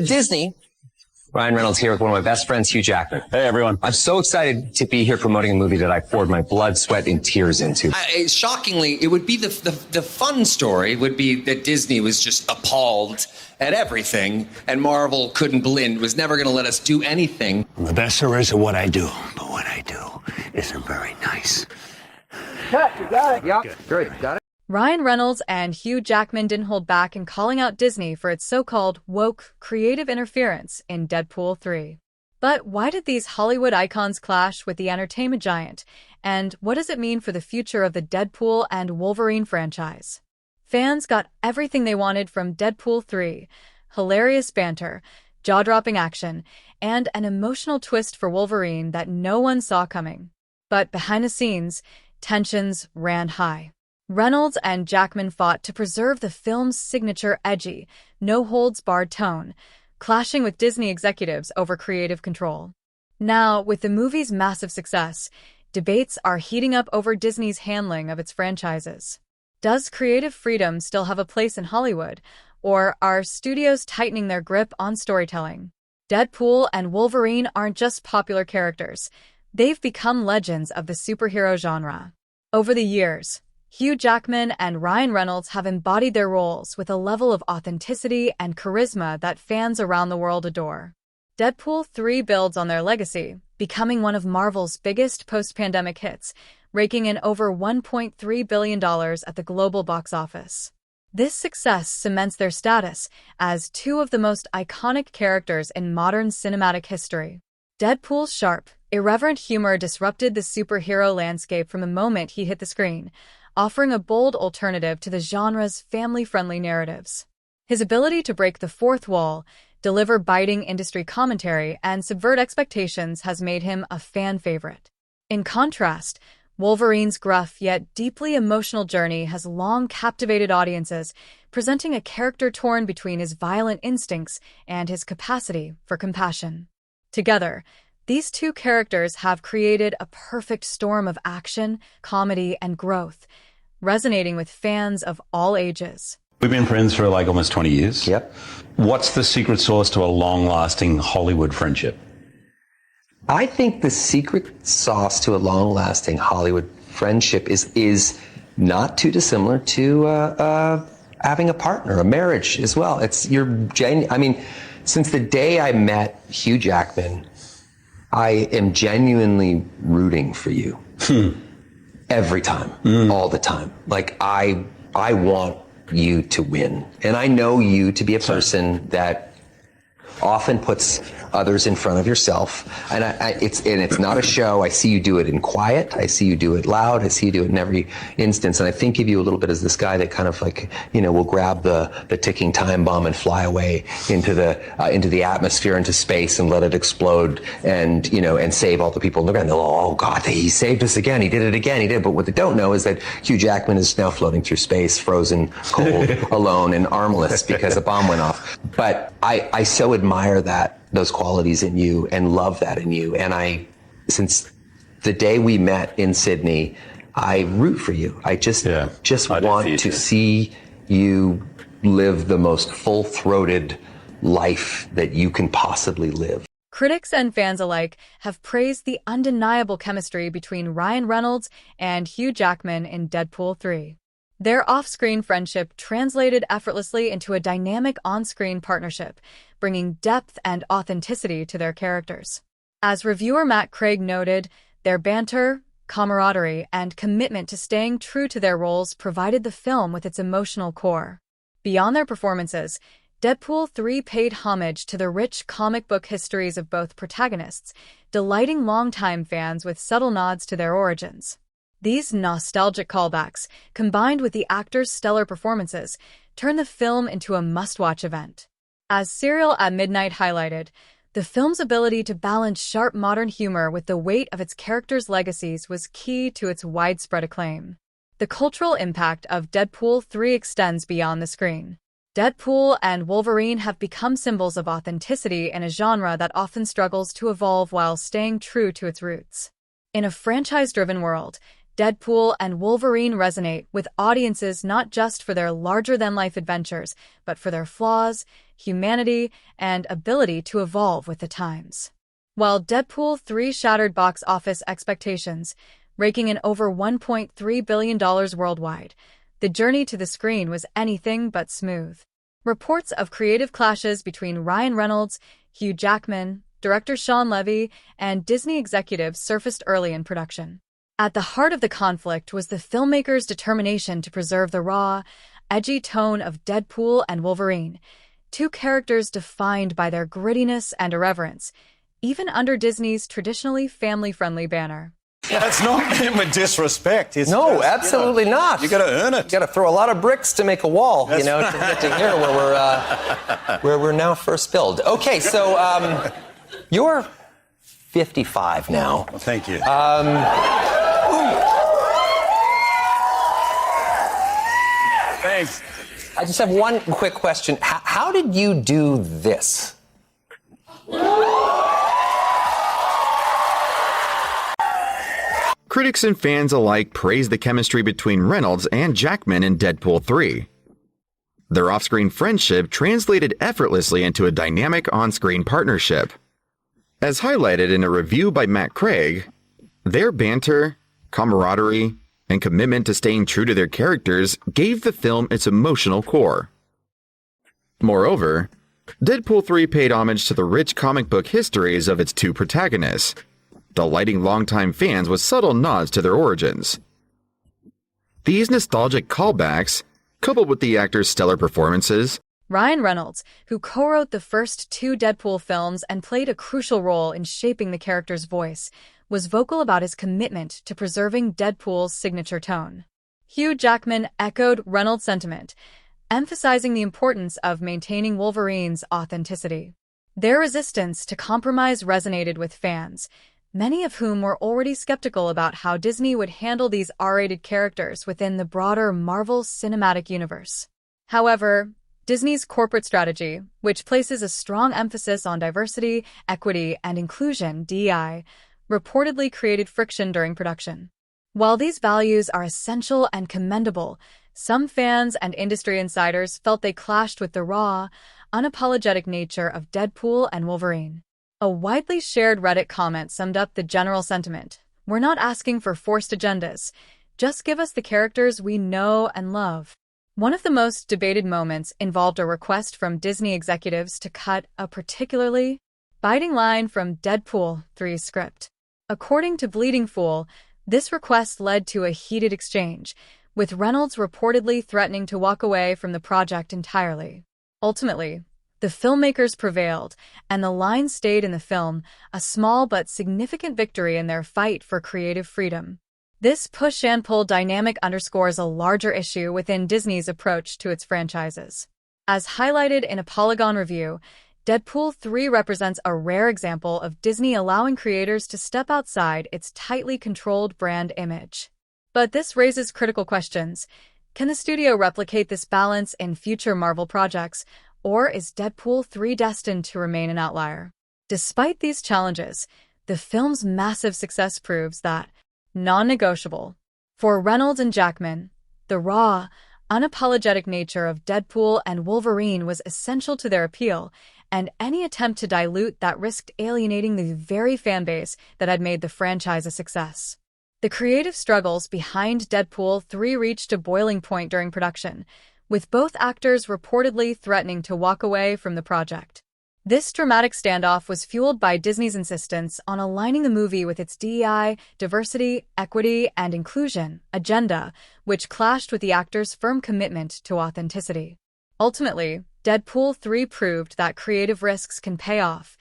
Disney. Ryan Reynolds here with one of my best friends, Hugh Jackman. Hey, everyone. I'm so excited to be here promoting a movie that I poured my blood, sweat, and tears into. Shockingly, it would be the fun story would be that Disney was just appalled at everything, and Marvel couldn't believe, was never going to let us do anything. I'm the best there is at what I do, but what I do isn't very nice. Cut, you got it. Yeah, good. Got it. Ryan Reynolds and Hugh Jackman didn't hold back in calling out Disney for its so-called woke creative interference in Deadpool 3. But why did these Hollywood icons clash with the entertainment giant? And what does it mean for the future of the Deadpool and Wolverine franchise? Fans got everything they wanted from Deadpool 3: hilarious banter, jaw-dropping action, and an emotional twist for Wolverine that no one saw coming. But behind the scenes, tensions ran high. Reynolds and Jackman fought to preserve the film's signature edgy, no-holds-barred tone, clashing with Disney executives over creative control. Now, with the movie's massive success, debates are heating up over Disney's handling of its franchises. Does creative freedom still have a place in Hollywood, or are studios tightening their grip on storytelling? Deadpool and Wolverine aren't just popular characters. They've become legends of the superhero genre. Over the years, Hugh Jackman and Ryan Reynolds have embodied their roles with a level of authenticity and charisma that fans around the world adore. Deadpool 3 builds on their legacy, becoming one of Marvel's biggest post-pandemic hits, raking in over $1.3 billion at the global box office. This success cements their status as two of the most iconic characters in modern cinematic history. Deadpool's sharp, irreverent humor disrupted the superhero landscape from the moment he hit the screen, offering a bold alternative to the genre's family-friendly narratives. His ability to break the fourth wall, deliver biting industry commentary, and subvert expectations has made him a fan favorite. In contrast, Wolverine's gruff yet deeply emotional journey has long captivated audiences, presenting a character torn between his violent instincts and his capacity for compassion. Together, these two characters have created a perfect storm of action, comedy, and growth, resonating with fans of all ages. We've been friends for like almost 20 years. Yep. What's the secret sauce to a long-lasting Hollywood friendship? I think the secret sauce to a long-lasting Hollywood friendship is not too dissimilar to having a partner, a marriage as well. I mean, since the day I met Hugh Jackman, I am genuinely rooting for you. Every time, all the time. Like, I want you to win. And I know you to be a person that often puts others in front of yourself. And it's not a show. I see you do it in quiet. I see you do it loud. I see you do it in every instance. And I think of you a little bit as this guy that kind of like, will grab the ticking time bomb and fly away into the atmosphere, into space, and let it explode, and save all the people in the ground. They'll, oh God, he saved us again. He did it again. He did. But what they don't know is that Hugh Jackman is now floating through space, frozen, cold, alone, and armless because a bomb went off. But I so admire those qualities in you and love that in you. And since the day we met in Sydney, I root for you. I just want to see you live the most full-throated life that you can possibly live. Critics and fans alike have praised the undeniable chemistry between Ryan Reynolds and Hugh Jackman in Deadpool 3. Their off-screen friendship translated effortlessly into a dynamic on-screen partnership, bringing depth and authenticity to their characters. As reviewer Matt Craig noted, their banter, camaraderie, and commitment to staying true to their roles provided the film with its emotional core. Beyond their performances, Deadpool 3 paid homage to the rich comic book histories of both protagonists, delighting longtime fans with subtle nods to their origins. These nostalgic callbacks, combined with the actors' stellar performances, turn the film into a must-watch event. As Serial at Midnight highlighted, the film's ability to balance sharp modern humor with the weight of its characters' legacies was key to its widespread acclaim. The cultural impact of Deadpool 3 extends beyond the screen. Deadpool and Wolverine have become symbols of authenticity in a genre that often struggles to evolve while staying true to its roots. In a franchise-driven world, Deadpool and Wolverine resonate with audiences not just for their larger-than-life adventures, but for their flaws, humanity, and ability to evolve with the times. While Deadpool 3 shattered box office expectations, raking in over $1.3 billion worldwide, the journey to the screen was anything but smooth. Reports of creative clashes between Ryan Reynolds, Hugh Jackman, director Sean Levy, and Disney executives surfaced early in production. At the heart of the conflict was the filmmakers' determination to preserve the raw, edgy tone of Deadpool and Wolverine, two characters defined by their grittiness and irreverence, even under Disney's traditionally family-friendly banner. That's not meant with disrespect. It's No, just, absolutely not. You got to earn it. You got to throw a lot of bricks to make a wall, That's to get to here where we're now first built. Okay, so you're 55 now. Well, thank you. Thanks. I just have one quick question. How did you do this? Critics and fans alike praised the chemistry between Reynolds and Jackman in Deadpool 3. Their off-screen friendship translated effortlessly into a dynamic on-screen partnership. As highlighted in a review by Matt Craig, their banter, camaraderie, and commitment to staying true to their characters gave the film its emotional core. Moreover, Deadpool 3 paid homage to the rich comic book histories of its two protagonists, delighting longtime fans with subtle nods to their origins. These nostalgic callbacks, coupled with the actors' stellar performances, Ryan Reynolds, who co-wrote the first two Deadpool films and played a crucial role in shaping the character's voice, was vocal about his commitment to preserving Deadpool's signature tone. Hugh Jackman echoed Reynolds' sentiment, emphasizing the importance of maintaining Wolverine's authenticity. Their resistance to compromise resonated with fans, many of whom were already skeptical about how Disney would handle these R-rated characters within the broader Marvel Cinematic Universe. However, Disney's corporate strategy, which places a strong emphasis on diversity, equity, and inclusion (DEI), reportedly created friction during production. While these values are essential and commendable, some fans and industry insiders felt they clashed with the raw, unapologetic nature of Deadpool and Wolverine. A widely shared Reddit comment summed up the general sentiment: "We're not asking for forced agendas. Just give us the characters we know and love." One of the most debated moments involved a request from Disney executives to cut a particularly biting line from Deadpool 3's script. According to Bleeding Fool, this request led to a heated exchange, with Reynolds reportedly threatening to walk away from the project entirely. Ultimately, the filmmakers prevailed, and the line stayed in the film, a small but significant victory in their fight for creative freedom. This push-and-pull dynamic underscores a larger issue within Disney's approach to its franchises. As highlighted in a Polygon review, Deadpool 3 represents a rare example of Disney allowing creators to step outside its tightly controlled brand image. But this raises critical questions. Can the studio replicate this balance in future Marvel projects, or is Deadpool 3 destined to remain an outlier? Despite these challenges, the film's massive success proves that non-negotiable. For Reynolds and Jackman, the raw, unapologetic nature of Deadpool and Wolverine was essential to their appeal, and any attempt to dilute that risked alienating the very fanbase that had made the franchise a success. The creative struggles behind Deadpool 3 reached a boiling point during production, with both actors reportedly threatening to walk away from the project. This dramatic standoff was fueled by Disney's insistence on aligning the movie with its DEI, diversity, equity, and inclusion agenda, which clashed with the actors' firm commitment to authenticity. Ultimately, Deadpool 3 proved that creative risks can pay off,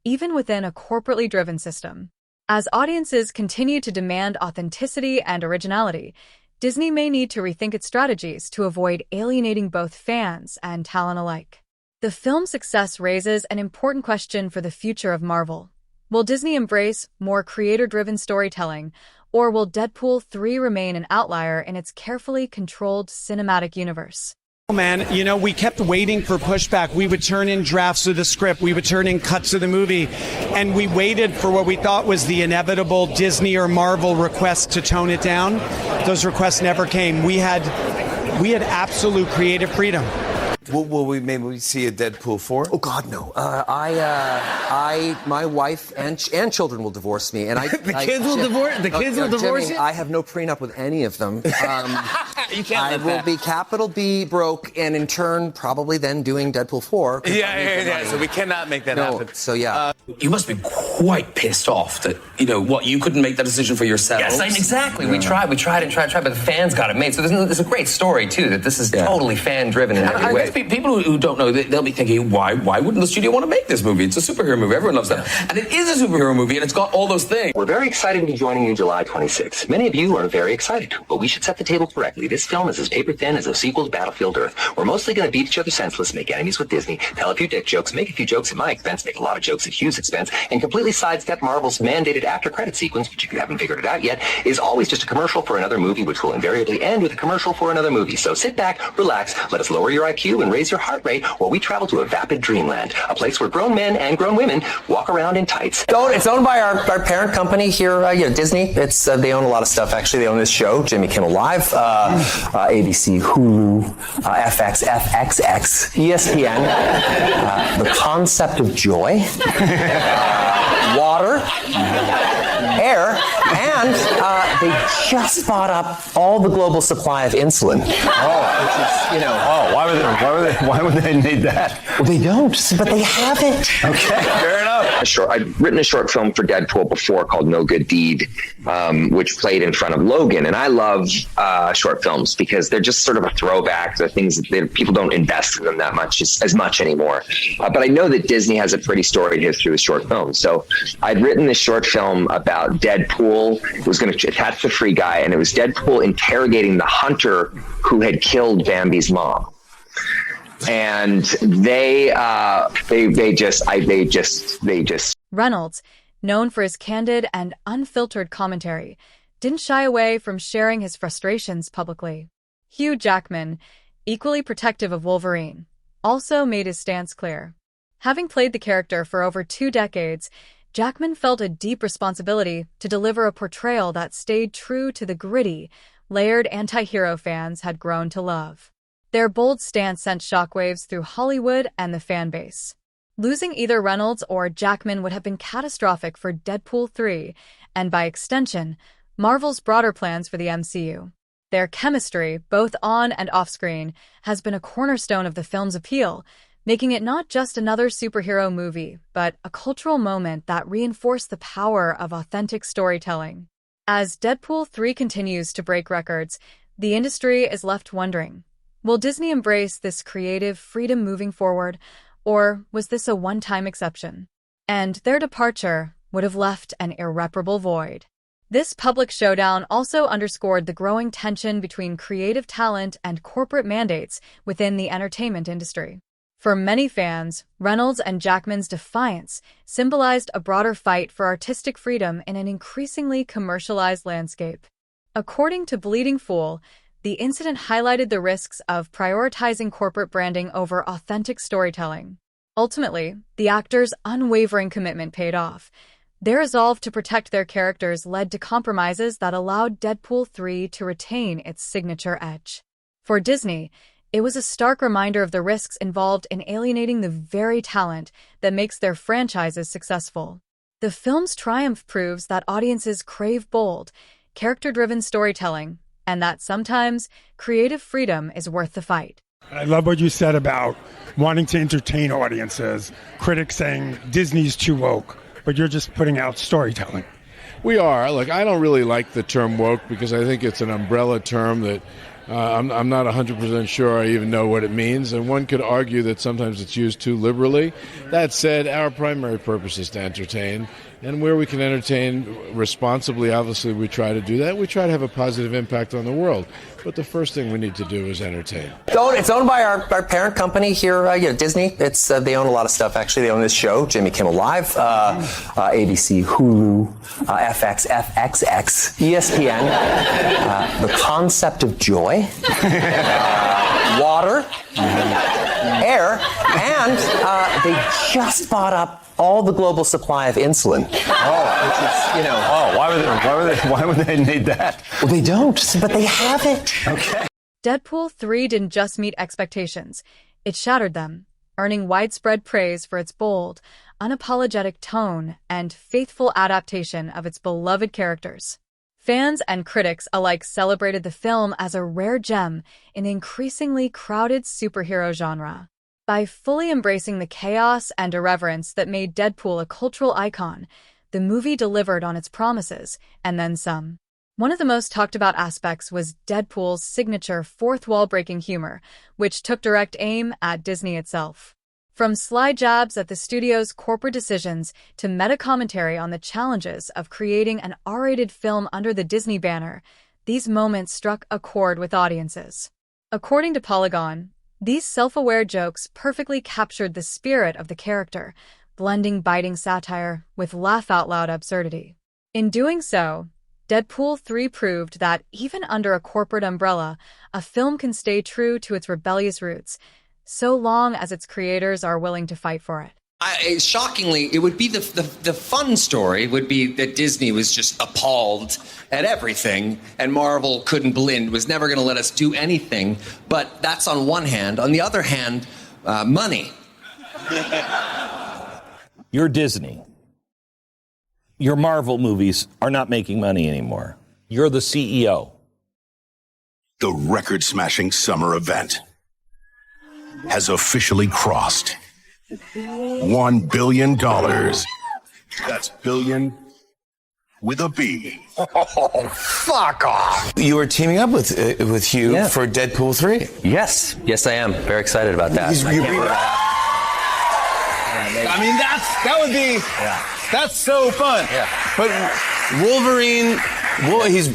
even within a corporately driven system. As audiences continue to demand authenticity and originality, Disney may need to rethink its strategies to avoid alienating both fans and talent alike. The film's success raises an important question for the future of Marvel. Will Disney embrace more creator-driven storytelling, or will Deadpool 3 remain an outlier in its carefully controlled cinematic universe? Man, we kept waiting for pushback. We would turn in drafts of the script. We would turn in cuts of the movie. And we waited for what we thought was the inevitable Disney or Marvel request to tone it down. Those requests never came. We had absolute creative freedom. Will we maybe see a Deadpool 4? Oh God, no! My wife and children will divorce me, and The kids will divorce Jimmy, you? I have no prenup with any of them. You can't I let will that. be capital B broke, and in turn, probably then doing Deadpool 4. Yeah. So we cannot make that happen. So yeah. You must be quite pissed off that, you couldn't make that decision for yourself. Yes, exactly. We tried, but the fans got it made. So there's a great story, too, that this is totally fan-driven in every I way. guess people who don't know, they'll be thinking, why wouldn't the studio want to make this movie? It's a superhero movie. Everyone loves that. And it is a superhero movie, and it's got all those things. We're very excited to be joining you July 26th. Many of you are very excited, but we should set the table correctly. This film is as paper-thin as a sequel to Battlefield Earth. We're mostly going to beat each other senseless, make enemies with Disney, tell a few dick jokes, make a few jokes at my expense, make a lot of jokes at Hugh's expense, and completely sidestep Marvel's mandated after-credit sequence, which if you haven't figured it out yet, is always just a commercial for another movie, which will invariably end with a commercial for another movie. So sit back, relax, let us lower your IQ and raise your heart rate while we travel to a vapid dreamland, a place where grown men and grown women walk around in tights. It's owned by our parent company here, Disney. They own a lot of stuff. Actually, they own this show, Jimmy Kimmel Live, ABC, Hulu, FX, FXX, ESPN. The concept of joy, water, air, and they just bought up all the global supply of insulin. Why would they need that? Well, they don't, but they have it. Okay, fair enough. I've written a short film for Deadpool before called No Good Deed, which played in front of Logan. And I love short films because they're just sort of a throwback. They're things that people don't invest in them that much as much anymore. But I know that Disney has a pretty storied history with short films. So I'd written this short film about Deadpool. It was going to attach the Free Guy, and it was Deadpool interrogating the hunter who had killed Bambi's mom. And they just. Reynolds, known for his candid and unfiltered commentary, didn't shy away from sharing his frustrations publicly. Hugh Jackman, equally protective of Wolverine, also made his stance clear. Having played the character for over 2 decades, Jackman felt a deep responsibility to deliver a portrayal that stayed true to the gritty, layered anti-hero fans had grown to love. Their bold stance sent shockwaves through Hollywood and the fan base. Losing either Reynolds or Jackman would have been catastrophic for Deadpool 3, and by extension, Marvel's broader plans for the MCU. Their chemistry, both on and off-screen, has been a cornerstone of the film's appeal, making it not just another superhero movie, but a cultural moment that reinforced the power of authentic storytelling. As Deadpool 3 continues to break records, the industry is left wondering, will Disney embrace this creative freedom moving forward, or was this a one-time exception? And their departure would have left an irreparable void. This public showdown also underscored the growing tension between creative talent and corporate mandates within the entertainment industry. For many fans, Reynolds and Jackman's defiance symbolized a broader fight for artistic freedom in an increasingly commercialized landscape. According to Bleeding Fool, the incident highlighted the risks of prioritizing corporate branding over authentic storytelling. Ultimately, the actors' unwavering commitment paid off. Their resolve to protect their characters led to compromises that allowed Deadpool 3 to retain its signature edge. For Disney, it was a stark reminder of the risks involved in alienating the very talent that makes their franchises successful. The film's triumph proves that audiences crave bold, character-driven storytelling, and that sometimes creative freedom is worth the fight. I love what you said about wanting to entertain audiences, critics saying Disney's too woke, but you're just putting out storytelling. We are. Look, I don't really like the term woke because I think it's an umbrella term that I'm not 100% sure I even know what it means, and one could argue that sometimes it's used too liberally. That said, our primary purpose is to entertain, and where we can entertain responsibly, obviously we try to do that. We try to have a positive impact on the world, but the first thing we need to do is entertain. It's owned by our parent company here, Disney. They own a lot of stuff. Actually, they own this show, Jimmy Kimmel Live, ABC, Hulu, FX, FXX, ESPN. The concept of joy, water, air, and they just bought up all the global supply of insulin. Why would they need that? Well, they don't, but they have it. Okay. Deadpool 3 didn't just meet expectations. It shattered them, earning widespread praise for its bold, unapologetic tone and faithful adaptation of its beloved characters. Fans and critics alike celebrated the film as a rare gem in the increasingly crowded superhero genre. By fully embracing the chaos and irreverence that made Deadpool a cultural icon, the movie delivered on its promises, and then some. One of the most talked about aspects was Deadpool's signature fourth-wall-breaking humor, which took direct aim at Disney itself. From sly jabs at the studio's corporate decisions to meta-commentary on the challenges of creating an R-rated film under the Disney banner, these moments struck a chord with audiences. According to Polygon, these self-aware jokes perfectly captured the spirit of the character, blending biting satire with laugh-out-loud absurdity. In doing so, Deadpool 3 proved that even under a corporate umbrella, a film can stay true to its rebellious roots, so long as its creators are willing to fight for it. Shockingly, it would be the fun story would be that Disney was just appalled at everything, and Marvel couldn't blend, was never going to let us do anything. But that's on one hand. On the other hand, money. You're Disney. Your Marvel movies are not making money anymore. You're the CEO. The record-smashing summer event has officially crossed $1 billion. That's billion with a B. Oh, fuck off. You were teaming up with Hugh for Deadpool 3. Yes, I am. Very excited about that. I mean, that would be, that's so fun. Yeah. But Wolverine, he's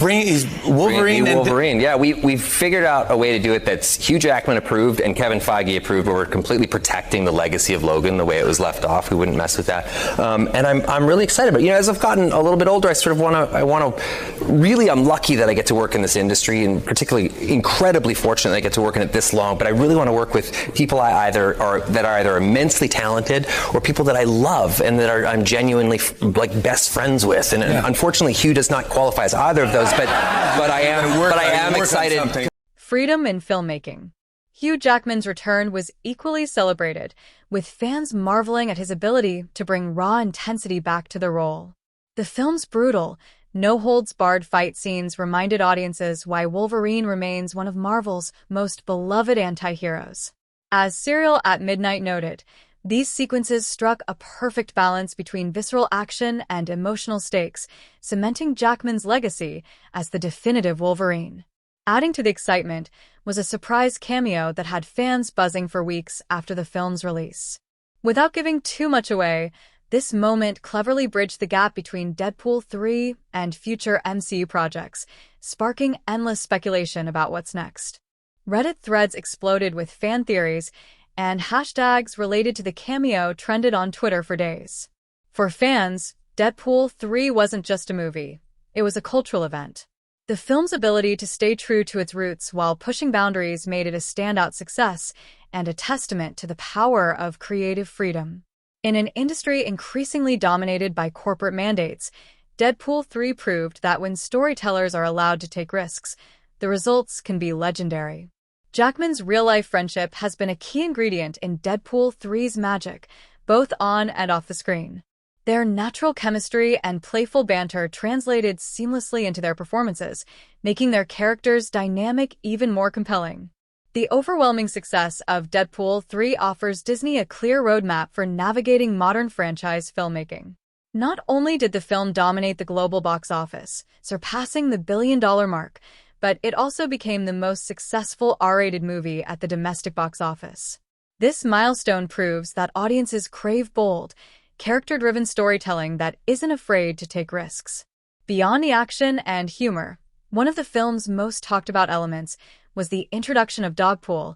Wolverine. Wolverine. Yeah, we figured out a way to do it that's Hugh Jackman approved and Kevin Feige approved, where we're completely protecting the legacy of Logan the way it was left off. We wouldn't mess with that. And I'm really excited. But as I've gotten a little bit older, I sort of want to really, I'm lucky that I get to work in this industry, and particularly incredibly fortunate that I get to work in it this long. But I really want to work with people that are either immensely talented or people that I love and that I'm genuinely like best friends with. And unfortunately, Hugh does not qualify as either of those, but I am excited. Freedom in filmmaking. Hugh Jackman's return was equally celebrated, with fans marveling at his ability to bring raw intensity back to the role. The film's brutal, no-holds-barred fight scenes reminded audiences why Wolverine remains one of Marvel's most beloved anti-heroes. As Serial at Midnight noted, these sequences struck a perfect balance between visceral action and emotional stakes, cementing Jackman's legacy as the definitive Wolverine. Adding to the excitement was a surprise cameo that had fans buzzing for weeks after the film's release. Without giving too much away, this moment cleverly bridged the gap between Deadpool 3 and future MCU projects, sparking endless speculation about what's next. Reddit threads exploded with fan theories, and hashtags related to the cameo trended on Twitter for days. For fans, Deadpool 3 wasn't just a movie. It was a cultural event. The film's ability to stay true to its roots while pushing boundaries made it a standout success and a testament to the power of creative freedom. In an industry increasingly dominated by corporate mandates, Deadpool 3 proved that when storytellers are allowed to take risks, the results can be legendary. Jackman's real-life friendship has been a key ingredient in Deadpool 3's magic, both on and off the screen. Their natural chemistry and playful banter translated seamlessly into their performances, making their characters' dynamic even more compelling. The overwhelming success of Deadpool 3 offers Disney a clear roadmap for navigating modern franchise filmmaking. Not only did the film dominate the global box office, surpassing the billion-dollar mark, but it also became the most successful R-rated movie at the domestic box office. This milestone proves that audiences crave bold, character-driven storytelling that isn't afraid to take risks. Beyond the action and humor, one of the film's most talked-about elements was the introduction of Dogpool,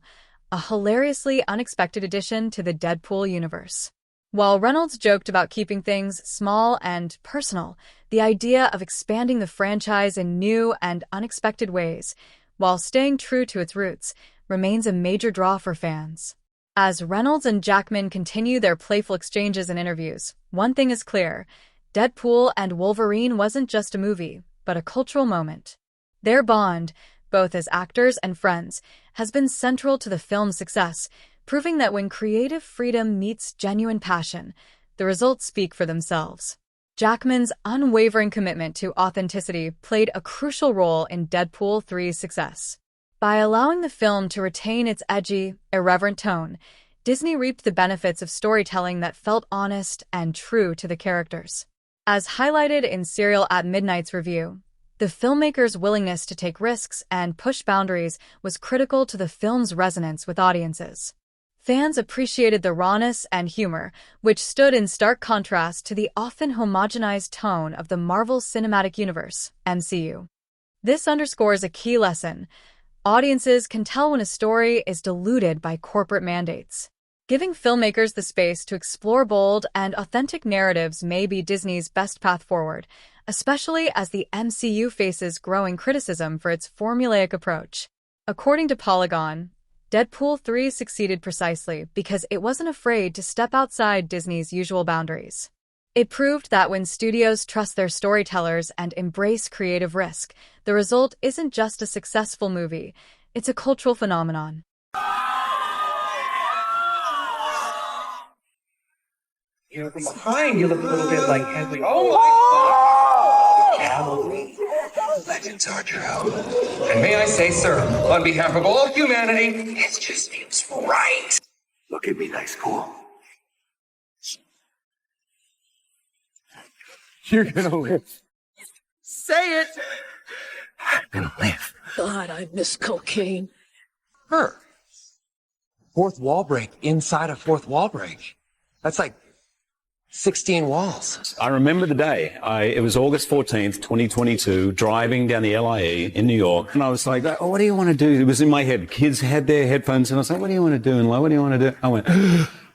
a hilariously unexpected addition to the Deadpool universe. While Reynolds joked about keeping things small and personal, the idea of expanding the franchise in new and unexpected ways, while staying true to its roots, remains a major draw for fans. As Reynolds and Jackman continue their playful exchanges and interviews, one thing is clear: Deadpool and Wolverine wasn't just a movie, but a cultural moment. Their bond, both as actors and friends, has been central to the film's success, proving that when creative freedom meets genuine passion, the results speak for themselves. Jackman's unwavering commitment to authenticity played a crucial role in Deadpool 3's success. By allowing the film to retain its edgy, irreverent tone, Disney reaped the benefits of storytelling that felt honest and true to the characters. As highlighted in Serial at Midnight's review, the filmmakers' willingness to take risks and push boundaries was critical to the film's resonance with audiences. Fans appreciated the rawness and humor, which stood in stark contrast to the often homogenized tone of the Marvel Cinematic Universe, MCU. This underscores a key lesson. Audiences can tell when a story is diluted by corporate mandates. Giving filmmakers the space to explore bold and authentic narratives may be Disney's best path forward, especially as the MCU faces growing criticism for its formulaic approach. According to Polygon, Deadpool 3 succeeded precisely because it wasn't afraid to step outside Disney's usual boundaries. It proved that when studios trust their storytellers and embrace creative risk, the result isn't just a successful movie, it's a cultural phenomenon. You know, from behind, you look a little bit like Henry. Oh my Cavalry. Legends are true. And may I say, sir, on behalf of all humanity, it just seems right. Look at me, nice cool. You're gonna live. Say it. I'm gonna live. God, I miss cocaine. Her. Fourth wall break inside a fourth wall break. That's like 16 walls. I remember the day. It was August 14th, 2022, driving down the LIE in New York. And I was like, oh, what do you want to do? It was in my head. Kids had their headphones. And I was like, what do you want to do? And like, what do you want to do? I went,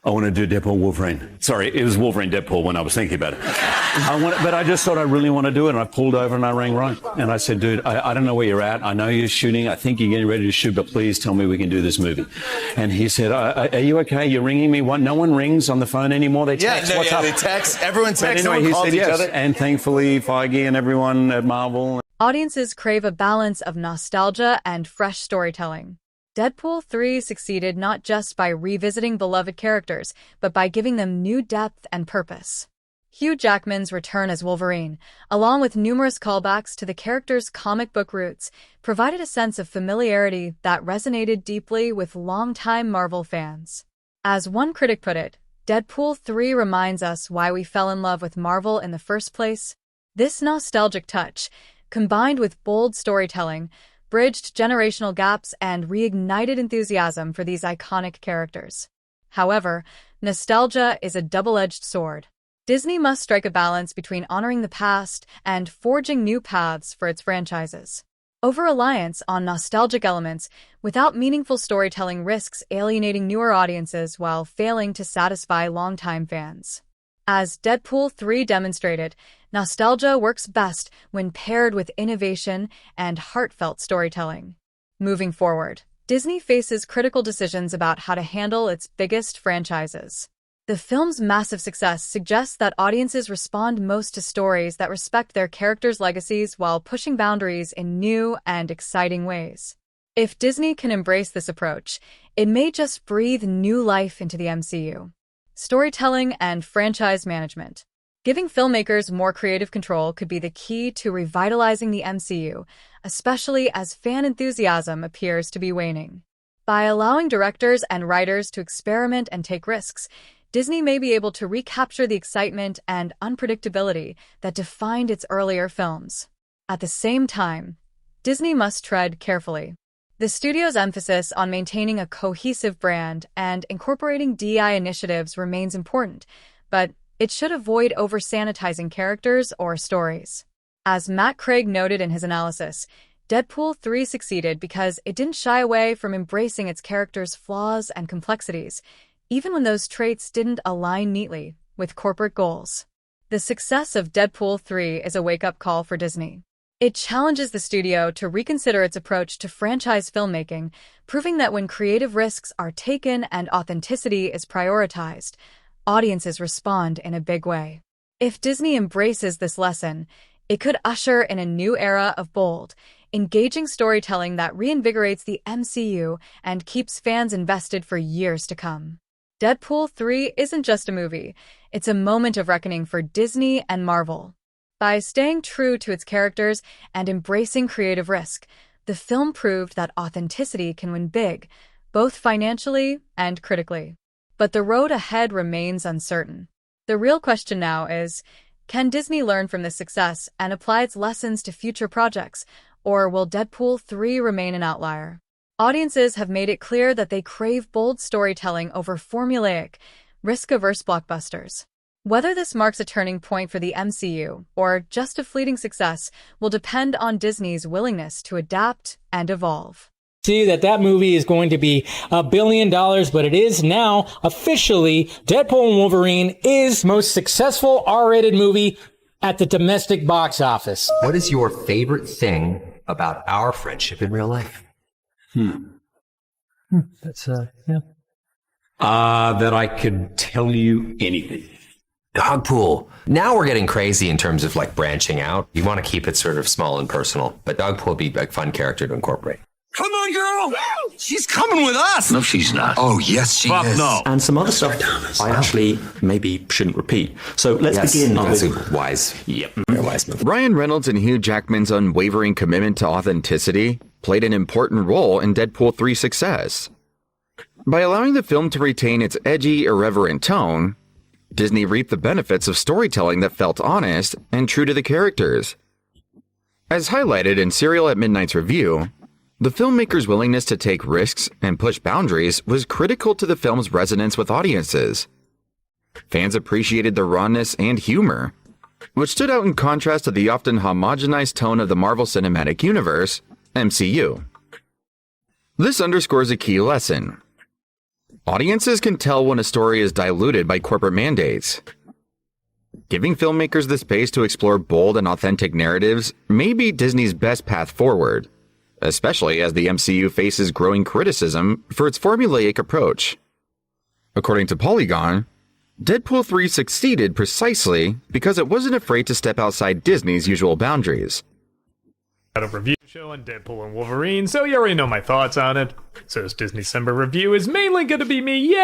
I want to do Deadpool Wolverine. Sorry, it was Wolverine Deadpool when I was thinking about it. But I just thought I really want to do it. And I pulled over and I rang Ryan. And I said, dude, I don't know where you're at. I know you're shooting. I think you're getting ready to shoot, but please tell me we can do this movie. And he said, are you okay? You're ringing me? What? No one rings on the phone anymore. They text. What's up? They text. Everyone texts. But anyway, he said yes. And thankfully, Feige and everyone at Marvel. Audiences crave a balance of nostalgia and fresh storytelling. Deadpool 3 succeeded not just by revisiting beloved characters, but by giving them new depth and purpose. Hugh Jackman's return as Wolverine, along with numerous callbacks to the character's comic book roots, provided a sense of familiarity that resonated deeply with longtime Marvel fans. As one critic put it, Deadpool 3 reminds us why we fell in love with Marvel in the first place. This nostalgic touch, combined with bold storytelling, bridged generational gaps and reignited enthusiasm for these iconic characters. However, nostalgia is a double-edged sword. Disney must strike a balance between honoring the past and forging new paths for its franchises. Over-reliance on nostalgic elements without meaningful storytelling risks alienating newer audiences while failing to satisfy longtime fans. As Deadpool 3 demonstrated, nostalgia works best when paired with innovation and heartfelt storytelling. Moving forward, Disney faces critical decisions about how to handle its biggest franchises. The film's massive success suggests that audiences respond most to stories that respect their characters' legacies while pushing boundaries in new and exciting ways. If Disney can embrace this approach, it may just breathe new life into the MCU. Storytelling and franchise management. Giving filmmakers more creative control could be the key to revitalizing the MCU, especially as fan enthusiasm appears to be waning. By allowing directors and writers to experiment and take risks, Disney may be able to recapture the excitement and unpredictability that defined its earlier films. At the same time, Disney must tread carefully. The studio's emphasis on maintaining a cohesive brand and incorporating DEI initiatives remains important, but it should avoid over-sanitizing characters or stories. As Matt Craig noted in his analysis, Deadpool 3 succeeded because it didn't shy away from embracing its characters' flaws and complexities, even when those traits didn't align neatly with corporate goals. The success of Deadpool 3 is a wake-up call for Disney. It challenges the studio to reconsider its approach to franchise filmmaking, proving that when creative risks are taken and authenticity is prioritized, audiences respond in a big way. If Disney embraces this lesson, it could usher in a new era of bold, engaging storytelling that reinvigorates the MCU and keeps fans invested for years to come. Deadpool 3 isn't just a movie, it's a moment of reckoning for Disney and Marvel. By staying true to its characters and embracing creative risk, the film proved that authenticity can win big, both financially and critically. But the road ahead remains uncertain. The real question now is, can Disney learn from this success and apply its lessons to future projects, or will Deadpool 3 remain an outlier? Audiences have made it clear that they crave bold storytelling over formulaic, risk-averse blockbusters. Whether this marks a turning point for the MCU or just a fleeting success will depend on Disney's willingness to adapt and evolve. See that movie is going to be $1 billion, but it is now officially Deadpool and Wolverine is most successful R-rated movie at the domestic box office. What is your favorite thing about our friendship in real life? That's, yeah. That I could tell you anything. Dogpool. Now we're getting crazy in terms of like branching out. You want to keep it sort of small and personal, but Dogpool would be a fun character to incorporate. Come on, girl! She's coming with us! No, she's not. Oh, yes, she is. No. And some other stuff I actually maybe shouldn't repeat. So let's begin That's with... a wise. Yep. Very wise move. Ryan Reynolds and Hugh Jackman's unwavering commitment to authenticity played an important role in Deadpool 3's success. By allowing the film to retain its edgy, irreverent tone, Disney reaped the benefits of storytelling that felt honest and true to the characters. As highlighted in Serial at Midnight's review, the filmmaker's willingness to take risks and push boundaries was critical to the film's resonance with audiences. Fans appreciated the rawness and humor, which stood out in contrast to the often homogenized tone of the Marvel Cinematic Universe, MCU. This underscores a key lesson. Audiences can tell when a story is diluted by corporate mandates. Giving filmmakers the space to explore bold and authentic narratives may be Disney's best path forward, especially as the MCU faces growing criticism for its formulaic approach. According to Polygon, Deadpool 3 succeeded precisely because it wasn't afraid to step outside Disney's usual boundaries. A review show on Deadpool and Wolverine, so you already know my thoughts on it. So this Disney December review is mainly gonna be me,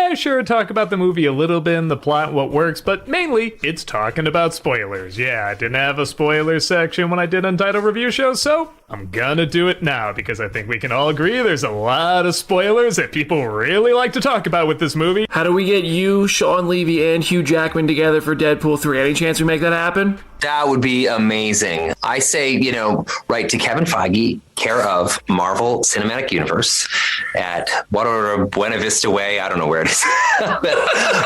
talk about the movie a little bit and the plot, what works, but mainly it's talking about spoilers. Yeah, I didn't have a spoiler section when I did Untitled Review Show, so I'm gonna do it now because I think we can all agree there's a lot of spoilers that people really like to talk about with this movie. How do we get you, Sean Levy, and Hugh Jackman together for Deadpool 3? Any chance we make that happen? That would be amazing. I say, write to Kevin Feige, care of Marvel Cinematic Universe at Buena Vista Way. I don't know where it is.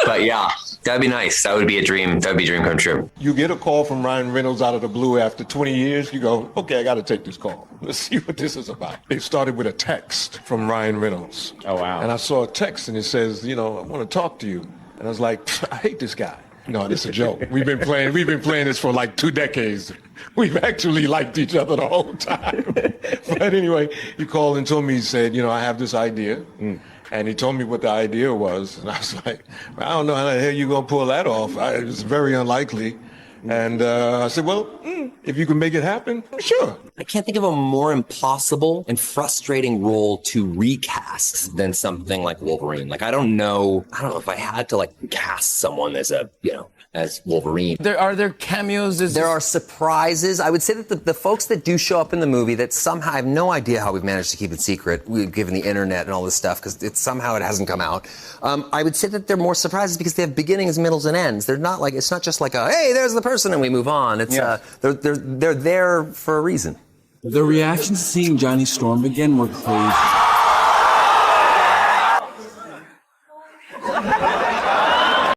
but yeah, that'd be nice. That would be a dream. That would be a dream come true. You get a call from Ryan Reynolds out of the blue after 20 years. You go, okay, I got to take this call. Let's see what this is about. It started with a text from Ryan Reynolds. Oh, wow. And I saw a text and it says, I want to talk to you. And I was like, I hate this guy. No, it's a joke. We've been playing this for like 2 decades. We've actually liked each other the whole time. But anyway, he called and told me, he said, I have this idea. And he told me what the idea was. And I was like, I don't know how the hell you're going to pull that off. It's very unlikely. And I said, well, if you can make it happen, sure. I can't think of a more impossible and frustrating role to recast than something like Wolverine. Like, I don't know if I had to cast someone as as Wolverine. Are there cameos? There are surprises. I would say that the folks that do show up in the movie that somehow, I have no idea how we've managed to keep it secret, given the internet and all this stuff, because somehow it hasn't come out. I would say that they're more surprises because they have beginnings, middles, and ends. They're not it's not just like hey, there's the person and we move on. It's they're there for a reason. The reactions to seeing Johnny Storm again were crazy.